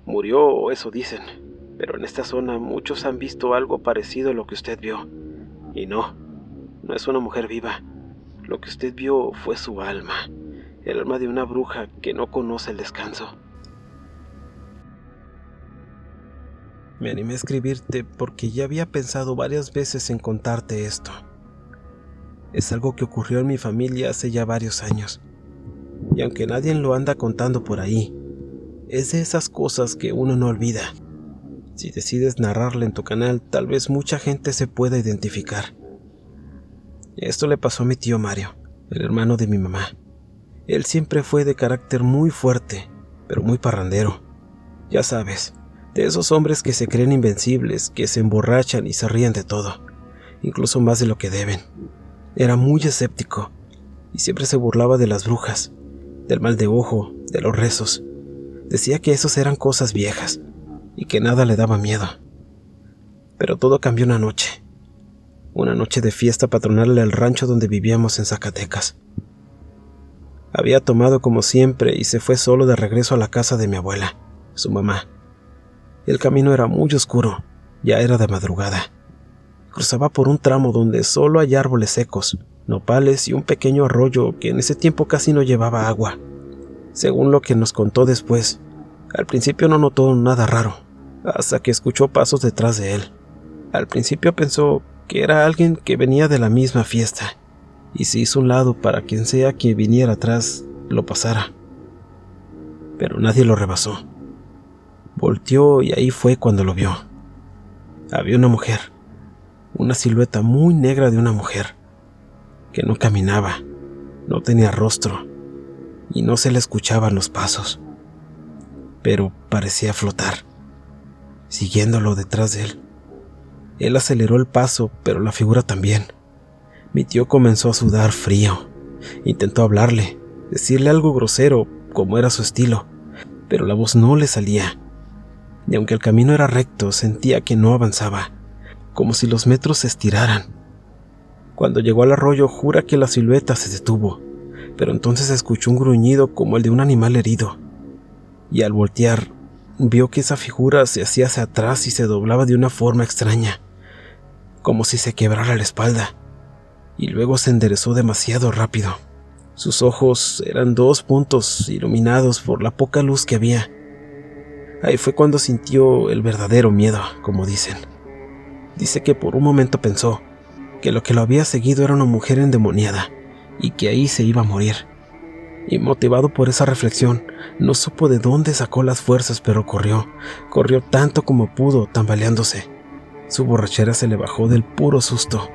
Murió, o eso dicen, pero en esta zona muchos han visto algo parecido a lo que usted vio. Y no es una mujer viva. Lo que usted vio fue su alma, el alma de una bruja que no conoce el descanso. Me animé a escribirte porque ya había pensado varias veces en contarte esto. Es algo que ocurrió en mi familia hace ya varios años. Y aunque nadie lo anda contando por ahí, es de esas cosas que uno no olvida. Si decides narrarla en tu canal, tal vez mucha gente se pueda identificar. Esto le pasó a mi tío Mario, el hermano de mi mamá. Él siempre fue de carácter muy fuerte, pero muy parrandero. Ya sabes, de esos hombres que se creen invencibles, que se emborrachan y se ríen de todo, incluso más de lo que deben. Era muy escéptico y siempre se burlaba de las brujas, del mal de ojo, de los rezos. Decía que esos eran cosas viejas y que nada le daba miedo. Pero todo cambió una noche de fiesta patronal en el rancho donde vivíamos en Zacatecas. Había tomado como siempre y se fue solo de regreso a la casa de mi abuela, su mamá. El camino era muy oscuro, ya era de madrugada. Cruzaba por un tramo donde solo hay árboles secos, nopales y un pequeño arroyo que en ese tiempo casi no llevaba agua. Según lo que nos contó después, al principio no notó nada raro, hasta que escuchó pasos detrás de él. Al principio pensó que era alguien que venía de la misma fiesta, y se hizo un lado para quien sea que viniera atrás lo pasara. Pero nadie lo rebasó. Volteó y ahí fue cuando lo vio. Había una mujer, una silueta muy negra de una mujer, que no caminaba, no tenía rostro, y no se le escuchaban los pasos, pero parecía flotar, siguiéndolo detrás de él. Él aceleró el paso, pero la figura también. Mi tío comenzó a sudar frío. Intentó hablarle, decirle algo grosero, como era su estilo, pero la voz no le salía. Y aunque el camino era recto, sentía que no avanzaba, como si los metros se estiraran. Cuando llegó al arroyo, jura que la silueta se detuvo, pero entonces escuchó un gruñido como el de un animal herido. Y al voltear, vio que esa figura se hacía hacia atrás y se doblaba de una forma extraña, como si se quebrara la espalda, y luego se enderezó demasiado rápido. Sus ojos eran 2 puntos iluminados por la poca luz que había. Ahí fue cuando sintió el verdadero miedo, como dicen. Dice que por un momento pensó que lo había seguido era una mujer endemoniada y que ahí se iba a morir. Y motivado por esa reflexión, no supo de dónde sacó las fuerzas, pero corrió tanto como pudo, tambaleándose. Su borrachera se le bajó del puro susto.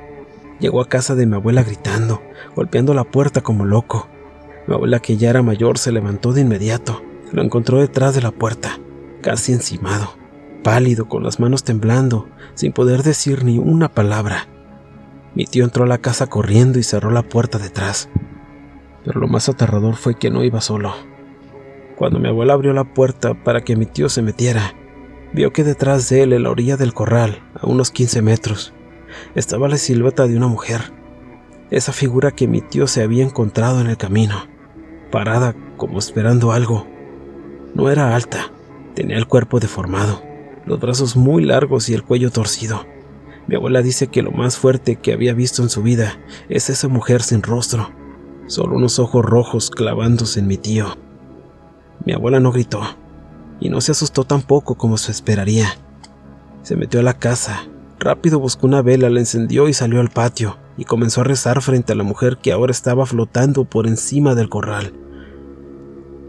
Llegó a casa de mi abuela gritando, golpeando la puerta como loco. Mi abuela, que ya era mayor, se levantó de inmediato. Lo encontró detrás de la puerta, casi encimado, pálido, con las manos temblando, sin poder decir ni una palabra. Mi tío entró a la casa corriendo y cerró la puerta detrás. Pero lo más aterrador fue que no iba solo. Cuando mi abuela abrió la puerta para que mi tío se metiera, vio que detrás de él, en la orilla del corral, a unos 15 metros, estaba la silueta de una mujer, esa figura que mi tío se había encontrado en el camino, parada como esperando algo. No era alta, tenía el cuerpo deformado, los brazos muy largos y el cuello torcido. Mi abuela dice que lo más fuerte que había visto en su vida es esa mujer sin rostro, solo unos ojos rojos clavándose en mi tío. Mi abuela no gritó, y no se asustó tampoco como se esperaría. Se metió a la casa, rápido buscó una vela, la encendió y salió al patio, y comenzó a rezar frente a la mujer que ahora estaba flotando por encima del corral.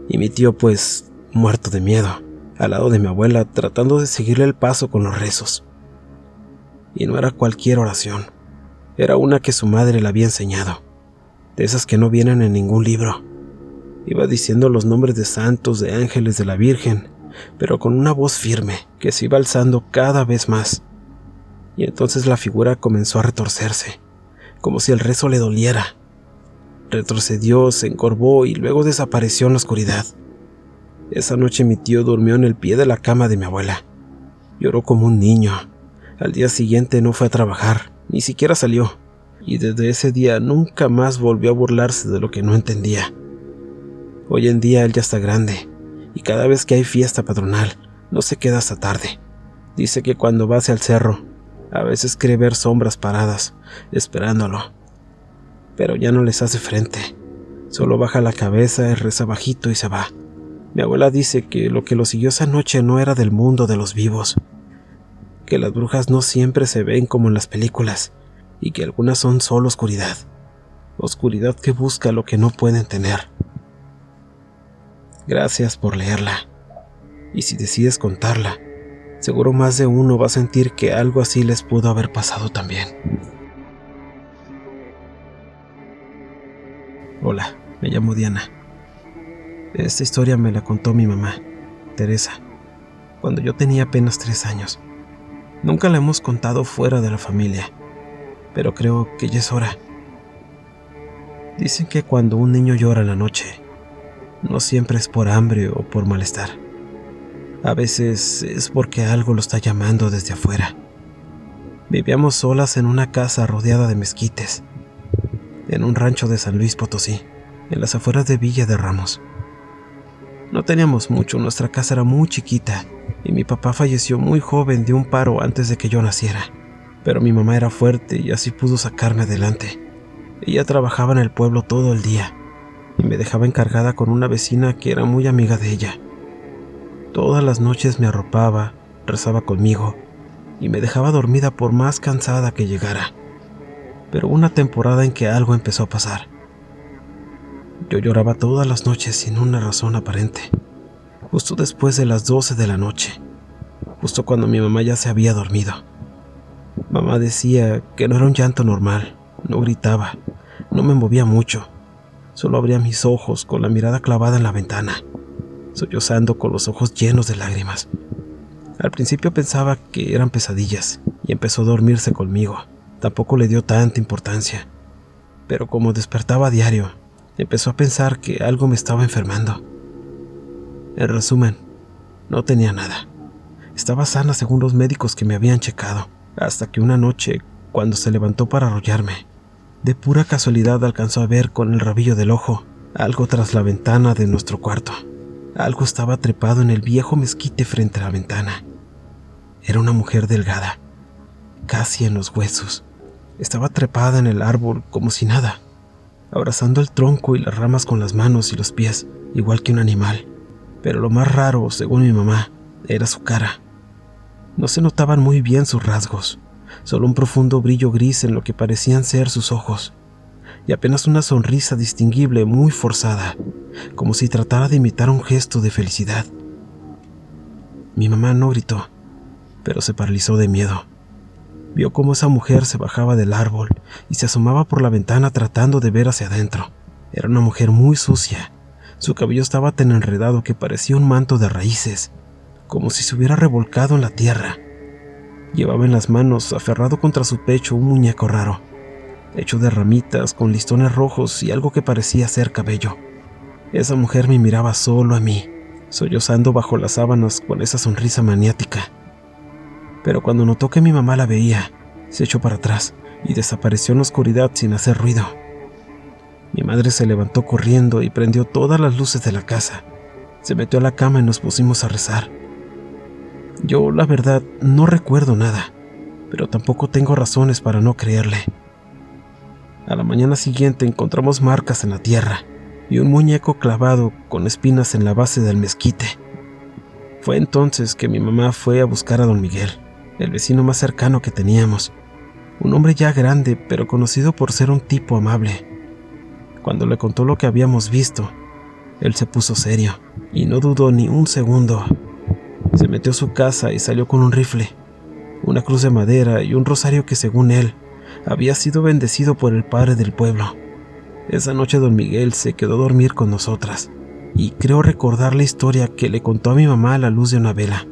Y mi tío, pues, muerto de miedo, al lado de mi abuela, tratando de seguirle el paso con los rezos. Y no era cualquier oración, era una que su madre le había enseñado, de esas que no vienen en ningún libro. Iba diciendo los nombres de santos, de ángeles, de la Virgen, pero con una voz firme que se iba alzando cada vez más. Y entonces la figura comenzó a retorcerse, como si el rezo le doliera. Retrocedió, se encorvó y luego desapareció en la oscuridad. Esa noche mi tío durmió en el pie de la cama de mi abuela. Lloró como un niño. Al día siguiente no fue a trabajar, ni siquiera salió, y desde ese día nunca más volvió a burlarse de lo que no entendía. Hoy en día él ya está grande, y cada vez que hay fiesta patronal, No se queda hasta tarde. Dice que cuando va hacia el cerro, a veces cree ver sombras paradas, esperándolo. Pero ya no les hace frente. Solo baja la cabeza y reza bajito y se va. Mi abuela dice que lo que lo siguió esa noche no era del mundo de los vivos, que las brujas no siempre se ven como en las películas, y que algunas son solo oscuridad. Oscuridad que busca lo que no pueden tener. Gracias por leerla. Y si decides contarla, seguro más de uno va a sentir que algo así les pudo haber pasado también. Hola, me llamo Diana. Esta historia me la contó mi mamá, Teresa, cuando yo tenía apenas 3 años. Nunca la hemos contado fuera de la familia, pero creo que ya es hora. Dicen que cuando un niño llora en la noche, no siempre es por hambre o por malestar. A veces es porque algo lo está llamando desde afuera. Vivíamos solas en una casa rodeada de mezquites, en un rancho de San Luis Potosí, en las afueras de Villa de Ramos. No teníamos mucho, nuestra casa era muy chiquita y mi papá falleció muy joven de un paro antes de que yo naciera. Pero mi mamá era fuerte y así pudo sacarme adelante. Ella trabajaba en el pueblo todo el día y me dejaba encargada con una vecina que era muy amiga de ella. Todas las noches me arropaba, rezaba conmigo y me dejaba dormida por más cansada que llegara. Pero hubo una temporada en que algo empezó a pasar. Yo lloraba todas las noches sin una razón aparente, justo después de las 12 de la noche, justo cuando mi mamá ya se había dormido. Mamá decía que no era un llanto normal, no gritaba, no me movía mucho, solo abría mis ojos con la mirada clavada en la ventana, sollozando con los ojos llenos de lágrimas. Al principio pensaba que eran pesadillas y empezó a dormirse conmigo. Tampoco le dio tanta importancia, pero como despertaba a diario, empezó a pensar que algo me estaba enfermando. En resumen, no tenía nada. Estaba sana según los médicos que me habían checado, hasta que una noche, cuando se levantó para arrullarme, de pura casualidad alcanzó a ver con el rabillo del ojo algo tras la ventana de nuestro cuarto. Algo estaba trepado en el viejo mezquite frente a la ventana. Era una mujer delgada, casi en los huesos. Estaba trepada en el árbol como si nada, abrazando el tronco y las ramas con las manos y los pies, igual que un animal. Pero lo más raro, según mi mamá, era su cara. No se notaban muy bien sus rasgos, solo un profundo brillo gris en lo que parecían ser sus ojos, y apenas una sonrisa distinguible muy forzada, como si tratara de imitar un gesto de felicidad. Mi mamá no gritó, pero se paralizó de miedo. Vio cómo esa mujer se bajaba del árbol y se asomaba por la ventana tratando de ver hacia adentro. Era una mujer muy sucia. Su cabello estaba tan enredado que parecía un manto de raíces, como si se hubiera revolcado en la tierra. Llevaba en las manos, aferrado contra su pecho, un muñeco raro, hecho de ramitas con listones rojos y algo que parecía ser cabello. Esa mujer me miraba solo a mí, sollozando bajo las sábanas con esa sonrisa maniática. Pero cuando notó que mi mamá la veía, se echó para atrás y desapareció en la oscuridad sin hacer ruido. Mi madre se levantó corriendo y prendió todas las luces de la casa. Se metió a la cama y nos pusimos a rezar. Yo, la verdad, no recuerdo nada, pero tampoco tengo razones para no creerle. A la mañana siguiente encontramos marcas en la tierra y un muñeco clavado con espinas en la base del mezquite. Fue entonces que mi mamá fue a buscar a don Miguel, el vecino más cercano que teníamos, un hombre ya grande pero conocido por ser un tipo amable. Cuando le contó lo que habíamos visto, él se puso serio y no dudó ni un segundo. Se metió a su casa y salió con un rifle, una cruz de madera y un rosario que, según él, había sido bendecido por el padre del pueblo. Esa noche don Miguel se quedó a dormir con nosotras y creo recordar la historia que le contó a mi mamá a la luz de una vela,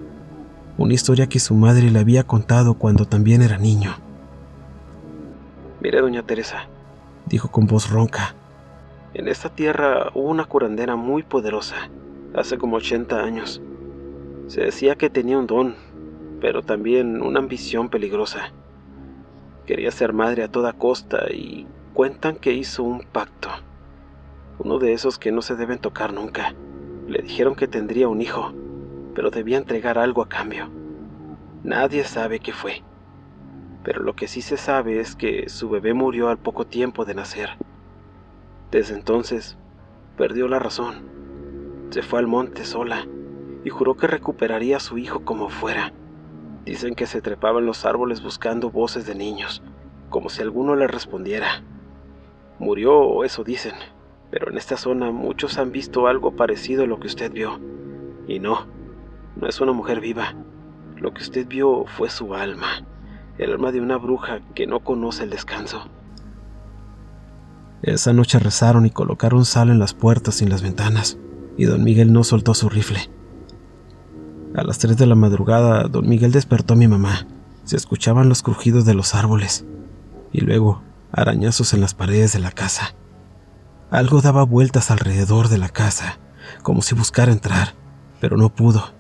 una historia que su madre le había contado cuando también era niño. «Mire, doña Teresa», dijo con voz ronca, «en esta tierra hubo una curandera muy poderosa, hace como 80 años. Se decía que tenía un don, pero también una ambición peligrosa. Quería ser madre a toda costa y cuentan que hizo un pacto, uno de esos que no se deben tocar nunca. Le dijeron que tendría un hijo, pero debía entregar algo a cambio. Nadie sabe qué fue, pero lo que sí se sabe es que su bebé murió al poco tiempo de nacer. Desde entonces, perdió la razón. Se fue al monte sola y juró que recuperaría a su hijo como fuera. Dicen que se trepaba en los árboles buscando voces de niños, como si alguno le respondiera. Murió, o eso dicen, pero en esta zona muchos han visto algo parecido a lo que usted vio. Y no es una mujer viva. Lo que usted vio fue su alma, el alma de una bruja que no conoce el descanso. Esa noche rezaron y colocaron sal en las puertas y en las ventanas, y don Miguel no soltó su rifle. A las 3 de la madrugada, don Miguel despertó a mi mamá. Se escuchaban los crujidos de los árboles, y luego arañazos en las paredes de la casa. Algo daba vueltas alrededor de la casa, como si buscara entrar, pero no pudo.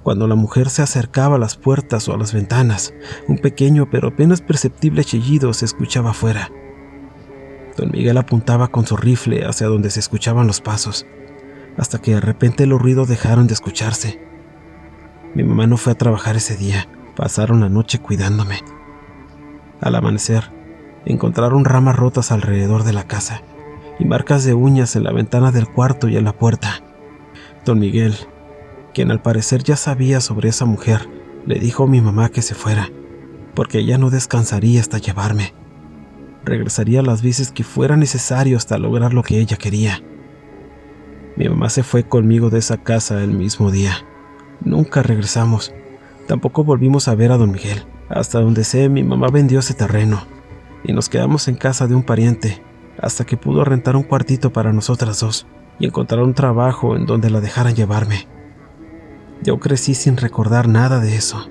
Cuando la mujer se acercaba a las puertas o a las ventanas, un pequeño pero apenas perceptible chillido se escuchaba afuera. Don Miguel apuntaba con su rifle hacia donde se escuchaban los pasos, hasta que de repente los ruidos dejaron de escucharse. Mi mamá no fue a trabajar ese día, pasaron la noche cuidándome. Al amanecer, encontraron ramas rotas alrededor de la casa y marcas de uñas en la ventana del cuarto y en la puerta. Don Miguel, quien al parecer ya sabía sobre esa mujer, le dijo a mi mamá que se fuera, porque ella no descansaría hasta llevarme. Regresaría las veces que fuera necesario hasta lograr lo que ella quería. Mi mamá se fue conmigo de esa casa el mismo día. Nunca regresamos. Tampoco volvimos a ver a don Miguel. Hasta donde sé, mi mamá vendió ese terreno y nos quedamos en casa de un pariente hasta que pudo rentar un cuartito para nosotras dos y encontrar un trabajo en donde la dejaran llevarme. Yo crecí sin recordar nada de eso,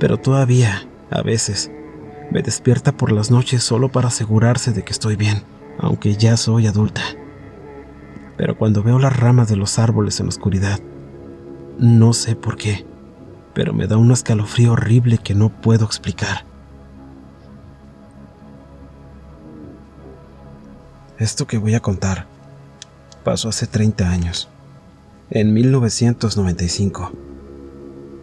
pero todavía, a veces, me despierta por las noches solo para asegurarse de que estoy bien, aunque ya soy adulta. Pero cuando veo las ramas de los árboles en la oscuridad, no sé por qué, pero me da un escalofrío horrible que no puedo explicar. Esto que voy a contar pasó hace 30 años, en 1995.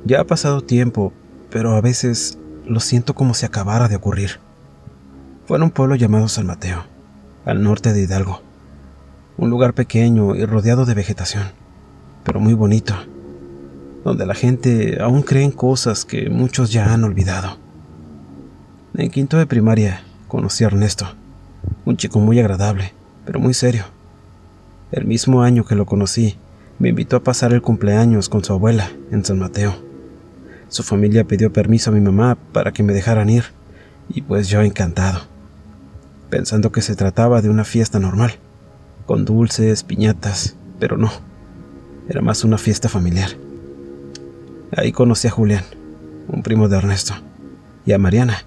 Ya ha pasado tiempo, pero a veces lo siento como si acabara de ocurrir. Fue en un pueblo llamado San Mateo, al norte de Hidalgo. Un lugar pequeño y rodeado de vegetación, pero muy bonito, donde la gente aún cree en cosas que muchos ya han olvidado. En quinto de primaria conocí a Ernesto, un chico muy agradable, pero muy serio. El mismo año que lo conocí, me invitó a pasar el cumpleaños con su abuela en San Mateo. Su familia pidió permiso a mi mamá para que me dejaran ir, y pues yo encantado, pensando que se trataba de una fiesta normal, con dulces, piñatas, pero no, era más una fiesta familiar. Ahí conocí a Julián, un primo de Ernesto, y a Mariana,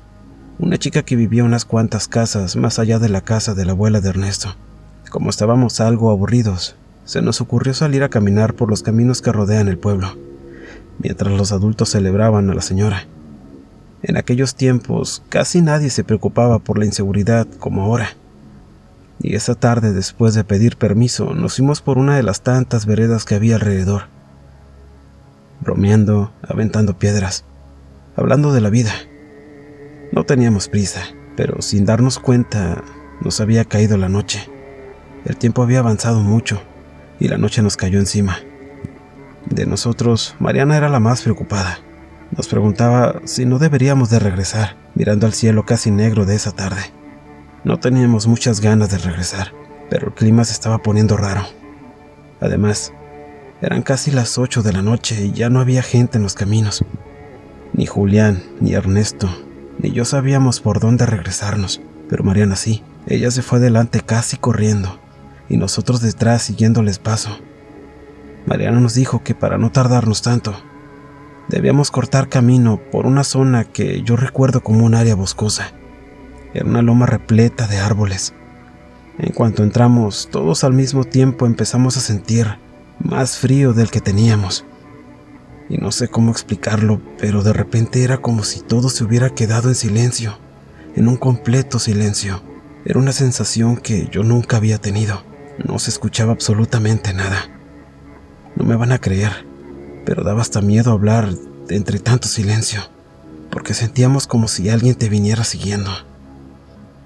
una chica que vivía unas cuantas casas más allá de la casa de la abuela de Ernesto. Como estábamos algo aburridos, se nos ocurrió salir a caminar por los caminos que rodean el pueblo, mientras los adultos celebraban a la señora. En aquellos tiempos casi nadie se preocupaba por la inseguridad como ahora. Y esa tarde, después de pedir permiso, nos fuimos por una de las tantas veredas que había alrededor, bromeando, aventando piedras, hablando de la vida. No teníamos prisa, pero sin darnos cuenta nos había caído la noche. El tiempo había avanzado mucho y la noche nos cayó encima. De nosotros, Mariana era la más preocupada. Nos preguntaba si no deberíamos de regresar, mirando al cielo casi negro de esa tarde. No teníamos muchas ganas de regresar, pero el clima se estaba poniendo raro. Además, eran casi las 8 de la noche y ya no había gente en los caminos. Ni Julián, ni Ernesto, ni yo sabíamos por dónde regresarnos, pero Mariana sí. Ella se fue adelante casi corriendo, y nosotros detrás siguiéndoles paso. Mariana nos dijo que para no tardarnos tanto, debíamos cortar camino por una zona que yo recuerdo como un área boscosa. Era una loma repleta de árboles. En cuanto entramos, todos al mismo tiempo empezamos a sentir más frío del que teníamos. Y no sé cómo explicarlo, pero de repente era como si todo se hubiera quedado en silencio, en un completo silencio. Era una sensación que yo nunca había tenido. No se escuchaba absolutamente nada. No me van a creer, pero daba hasta miedo hablar entre tanto silencio, porque sentíamos como si alguien te viniera siguiendo.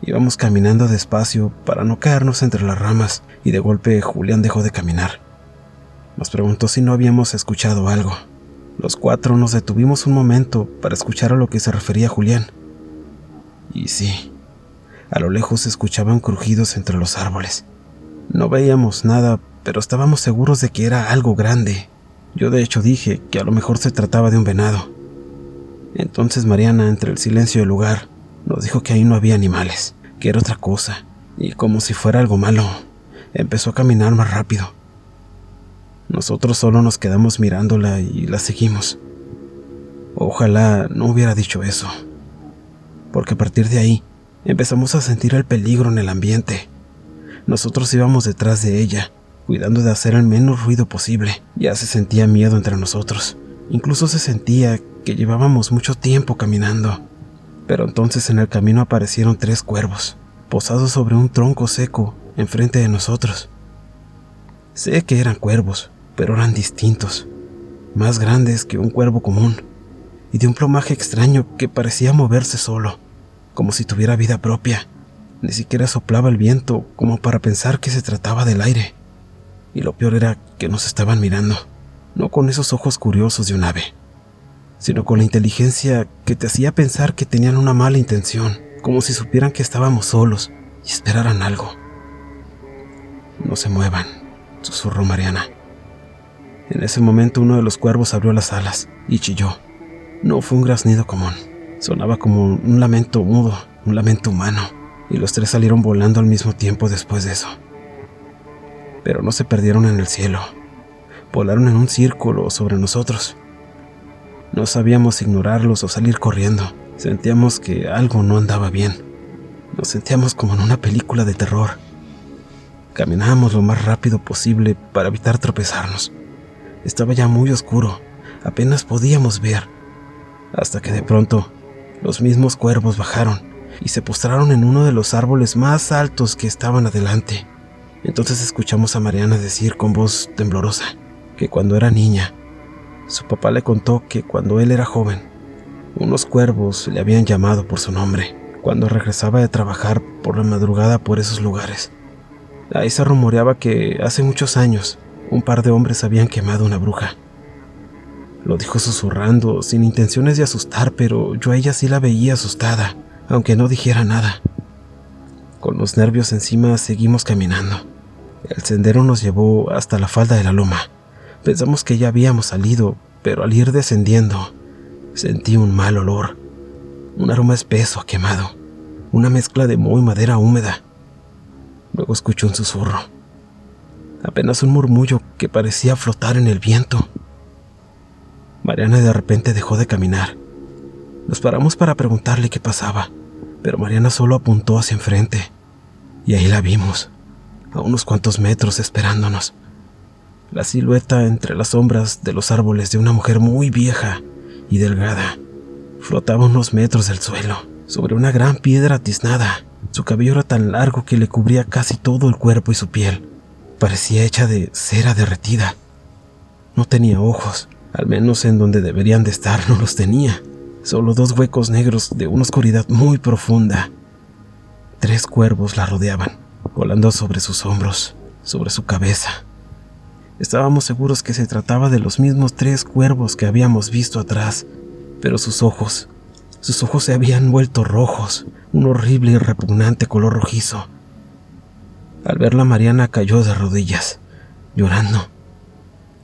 Íbamos caminando despacio para no caernos entre las ramas y de golpe Julián dejó de caminar. Nos preguntó si no habíamos escuchado algo. Los 4 nos detuvimos un momento para escuchar a lo que se refería Julián. Y sí, a lo lejos se escuchaban crujidos entre los árboles. No veíamos nada, pero estábamos seguros de que era algo grande. Yo de hecho dije que a lo mejor se trataba de un venado. Entonces Mariana, entre el silencio del lugar, nos dijo que ahí no había animales, que era otra cosa, y como si fuera algo malo, empezó a caminar más rápido. Nosotros solo nos quedamos mirándola y la seguimos. Ojalá no hubiera dicho eso, porque a partir de ahí empezamos a sentir el peligro en el ambiente. Nosotros íbamos detrás de ella, cuidando de hacer el menos ruido posible. Ya se sentía miedo entre nosotros. Incluso se sentía que llevábamos mucho tiempo caminando. Pero entonces en el camino aparecieron 3 cuervos, posados sobre un tronco seco enfrente de nosotros. Sé que eran cuervos, pero eran distintos, más grandes que un cuervo común, y de un plumaje extraño que parecía moverse solo, como si tuviera vida propia. Ni siquiera soplaba el viento como para pensar que se trataba del aire. Y lo peor era que nos estaban mirando, no con esos ojos curiosos de un ave, sino con la inteligencia que te hacía pensar que tenían una mala intención, como si supieran que estábamos solos y esperaran algo. «No se muevan», susurró Mariana. En ese momento uno de los cuervos abrió las alas y chilló. No fue un graznido común, sonaba como un lamento mudo, un lamento humano, y los 3 salieron volando al mismo tiempo después de eso. Pero no se perdieron en el cielo, volaron en un círculo sobre nosotros. No sabíamos ignorarlos o salir corriendo, sentíamos que algo no andaba bien, nos sentíamos como en una película de terror. Caminábamos lo más rápido posible para evitar tropezarnos. Estaba ya muy oscuro, apenas podíamos ver, hasta que de pronto los mismos cuervos bajaron y se postraron en uno de los árboles más altos que estaban adelante. Entonces escuchamos a Mariana decir con voz temblorosa que cuando era niña, su papá le contó que cuando él era joven, unos cuervos le habían llamado por su nombre cuando regresaba de trabajar por la madrugada por esos lugares. Ahí se rumoreaba que hace muchos años un par de hombres habían quemado una bruja. Lo dijo susurrando, sin intenciones de asustar, pero yo a ella sí la veía asustada, aunque no dijera nada. Con los nervios encima seguimos caminando. El sendero nos llevó hasta la falda de la loma. Pensamos que ya habíamos salido, pero al ir descendiendo, sentí un mal olor, un aroma espeso a quemado, una mezcla de moho y madera húmeda. Luego escuché un susurro, apenas un murmullo que parecía flotar en el viento. Mariana de repente dejó de caminar. Nos paramos para preguntarle qué pasaba, pero Mariana solo apuntó hacia enfrente, y ahí la vimos, a unos cuantos metros esperándonos. La silueta entre las sombras de los árboles de una mujer muy vieja y delgada flotaba unos metros del suelo, sobre una gran piedra tiznada. Su cabello era tan largo que le cubría casi todo el cuerpo y su piel parecía hecha de cera derretida. No tenía ojos, al menos en donde deberían de estar no los tenía, solo 2 huecos negros de una oscuridad muy profunda. 3 cuervos la rodeaban, volando sobre sus hombros, sobre su cabeza. Estábamos seguros que se trataba de los mismos 3 cuervos que habíamos visto atrás, pero sus ojos se habían vuelto rojos, un horrible y repugnante color rojizo. Al verla, Mariana cayó de rodillas, llorando.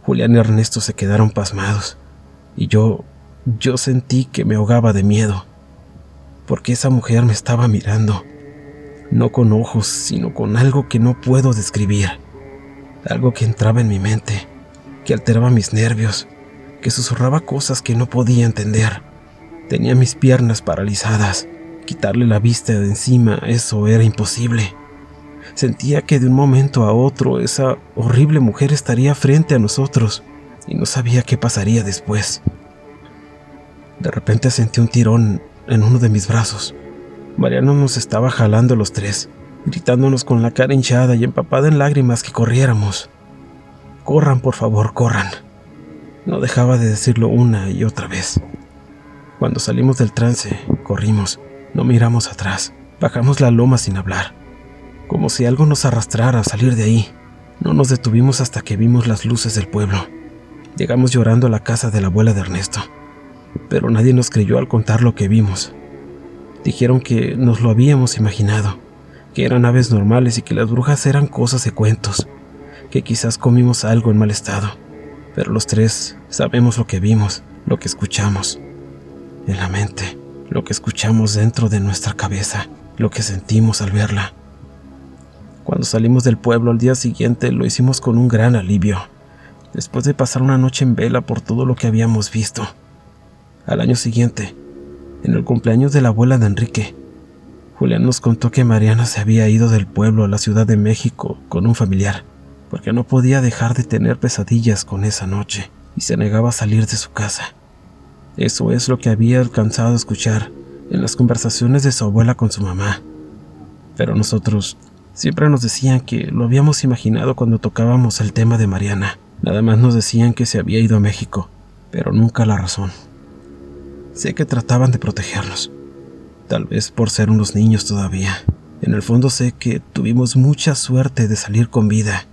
Julián y Ernesto se quedaron pasmados, y yo sentí que me ahogaba de miedo, porque esa mujer me estaba mirando, no con ojos, sino con algo que no puedo describir, algo que entraba en mi mente, que alteraba mis nervios, que susurraba cosas que no podía entender. Tenía mis piernas paralizadas, quitarle la vista de encima, eso era imposible. Sentía que de un momento a otro esa horrible mujer estaría frente a nosotros y no sabía qué pasaría después. De repente sentí un tirón en uno de mis brazos. Mariana nos estaba jalando los 3, gritándonos con la cara hinchada y empapada en lágrimas que corriéramos. «Corran, por favor, corran». No dejaba de decirlo una y otra vez. Cuando salimos del trance, corrimos, no miramos atrás, bajamos la loma sin hablar, como si algo nos arrastrara a salir de ahí. No nos detuvimos hasta que vimos las luces del pueblo. Llegamos llorando a la casa de la abuela de Ernesto, pero nadie nos creyó al contar lo que vimos. Dijeron que nos lo habíamos imaginado, que eran aves normales y que las brujas eran cosas de cuentos, que quizás comimos algo en mal estado, pero los tres sabemos lo que vimos, lo que escuchamos en la mente, lo que escuchamos dentro de nuestra cabeza, lo que sentimos al verla. Cuando salimos del pueblo al día siguiente lo hicimos con un gran alivio, después de pasar una noche en vela por todo lo que habíamos visto. Al año siguiente, en el cumpleaños de la abuela de Enrique, Julián nos contó que Mariana se había ido del pueblo a la Ciudad de México con un familiar, porque no podía dejar de tener pesadillas con esa noche y se negaba a salir de su casa. Eso es lo que había alcanzado a escuchar en las conversaciones de su abuela con su mamá. Pero nosotros siempre nos decían que lo habíamos imaginado cuando tocábamos el tema de Mariana. Nada más nos decían que se había ido a México, pero nunca la razón. Sé que trataban de protegernos, tal vez por ser unos niños todavía. En el fondo sé que tuvimos mucha suerte de salir con vida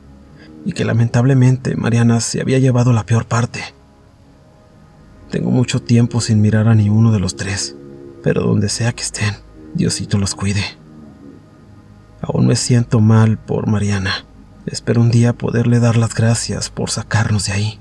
y que lamentablemente Mariana se había llevado la peor parte. Tengo mucho tiempo sin mirar a ni uno de los tres, pero donde sea que estén, Diosito los cuide. Aún me siento mal por Mariana. Espero un día poderle dar las gracias por sacarnos de ahí.